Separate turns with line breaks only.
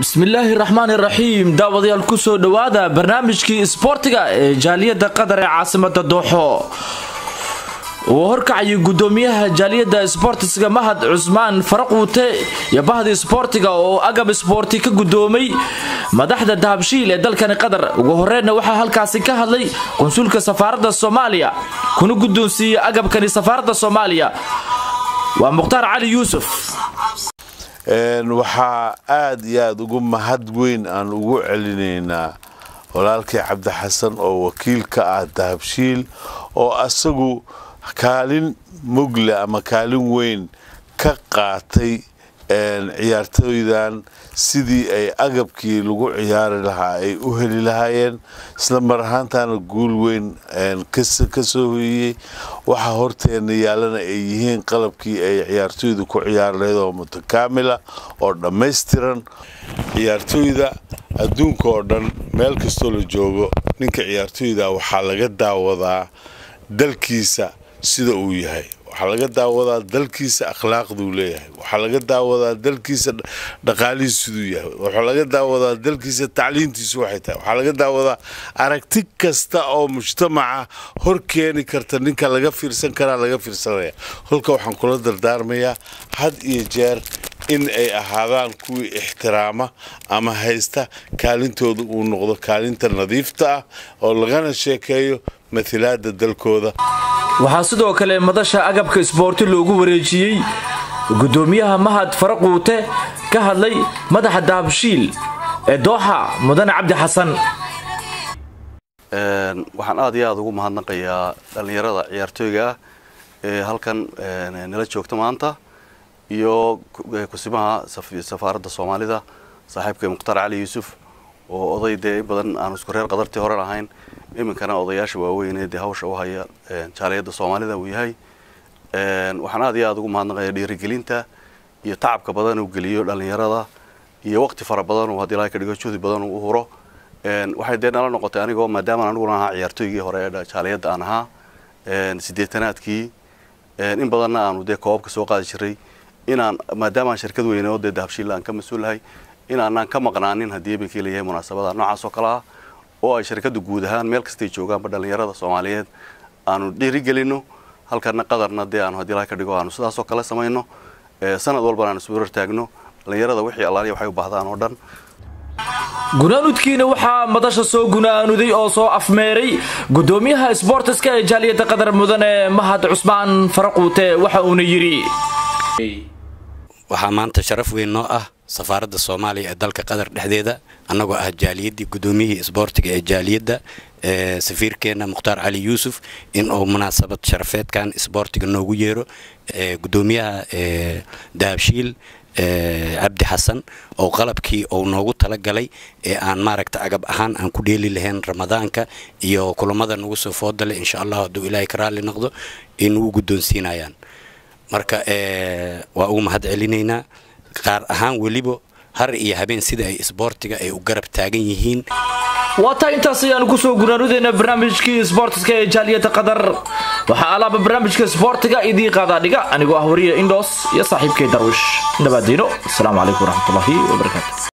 bismillaahi raxmaani raxiim daawadayaal ku soo dhawaada barnaamijkii isboortiga ee jaaliyada qatar ee caasimada dooxo oo horkacay gudoomiyaha jaaliyada isboortiga Mahad Cusmaan Faraquute iyo bahda isboortiga oo agab isboorti ka gudoomay madaxda dahabshiil ee dalkan qatar ugu horeeyna waxa halkaasi ka hadlay konsulka safaaradda Soomaaliya kuna gudoonsiiyay agabkani safaaradda Soomaaliya waa Muqtaar Cali Yuusuf
waxaa aad iyo aad ugu mahad weyn aan ugu celinaynaa walaalkay Cabdi Xasan oo wakiil ka ah dahabshiil oo asagu kaalin mugle ama kaalin weyn ka qaatay ciyaartooydan sidii ay agabkii lagu ciyaari lahaa ay u heli lahaayeen isla mar ahaantaana guul weyn ka soo hoyay waxa horteena yaalana ay yihiin qalabkii ay ciyaartooydu ku ciyaar lahayd oo mutakaamila oo dhammaystiran ciyaartooyda adduunka oo dhan meel kastoo la joogo ninka ciyaartooyda waxaa laga daawadaa dalkiisa sida uu yahay waxa laga daawadaa dalkiisa akhlaaqdu leeyahay waxa laga daawadaa dalkiisa dhaqaalihiisu siduu yahay waxa laga daawadaa dalkiisa tacliintiisu waxay tahay waxa laga daawadaa aragti kasta oo mujtamaca hor keeni karta ninka laga fiirsan kara laga fiirsanaya halka waxaan kula dardaarmayaa had iyo jeer in ay ahaadaan kuwii ixtiraama ama haysta kaalintooda uu noqdo kaalinta nadiifta ah oo lagana sheekeeyo matalaada dalkooda
waxaa sidoo kale madasha agabka isboorti loogu wareejiyay gudoomiyaha Mahad Faraquute ka hadlay madaxa dahabshiil ee Dooxa Mudane Cabdi Xasan
waxaan aad iyo aad ugu mahadnaqayaa dhalinyarada ciyaartooyga ee halkan nala joogta maanta iyo kusimaha safaaradda Soomaalida saaxiibkay Muqtaar Cali Yuusuf oo odaydee badan aan isku reer qadartii hore lahayn iminkana odayaasha waaweyn ee hawsha u haya jaaliyada Soomaalida uu yahay waxaan aad iyo aad ugu mahadnaqayaa dhiirigelinta iyo tacabka badan uu geliyo dhalinyarada iyo waqti fara badan oo hadii la ka dhigo juhdi badan uu huro waxay deena noqotay anigoo maadaama anigu ahaa ciyaartooygii hore ee jaaliyada aan ahaa 80aadkii in badan aan u koobka soo qaadi jiray inaan maadaama shirkad weyn oo dahabshiil aan ka mas'uulahay inaan ka maqnaanin hadii ay leeyahay munaasabada noocaas oo kala oo ay shirkadu guud ahaan meel kasta joogaan dhalinyarada Soomaaliyeed aanu dhiirigelino halkana qadarna aan hadii la ka dhigo aanu sidaas oo kala sameeyno sanad walba aan isbuur taagno dhalinyarada wixii allaaliya waxay u baahdaan oo dhan
gunaanudkiina waxaa madasha soo gunaanuday oo soo afmeeray gudoomiyaha isboortiska ee jaaliyada qatar Mudane Mahad Cusmaan Faraquute waxa uu yiri
waxaa maanta sharaf weyn noo ah safaaradda Soomaaliya ee dalka qatar dhexdeeda anagoo ah jaaliyadii gudoomiyihii isboortiga ee jaaliyada safiirkeena Muqtaar Cali Yuusuf in oo munaasabad sharafeedkan isboortiga noogu yeero gudoomiyaha dahabshiil Cabdi Xasan oo qalabkii oo noogu tala galay ee aan maaragta agab ahaan aan ku dheeli lahayn Ramadaanka iyo kulamada nagu soo foodale insha Allah haduu Ilaahay ka raali noqdo in uu gudoonsiinayaan marka waa ugu mahad celinaynaa qaar ahaan waliba har iyo habeen sida ay isboortiga ay u garab taagan yihiin
waata intaas ayaan ku soo gunaanudeyna barnaamijkii isboortiga ee jaaliyada qatar waxa alaaba barnaamijka isboortiga idii qaada dhiga anigoo ah wariye Indos iyo saaxiibkay Darwish nabadino assalamu alaykum warahmatullahi wabarakatuh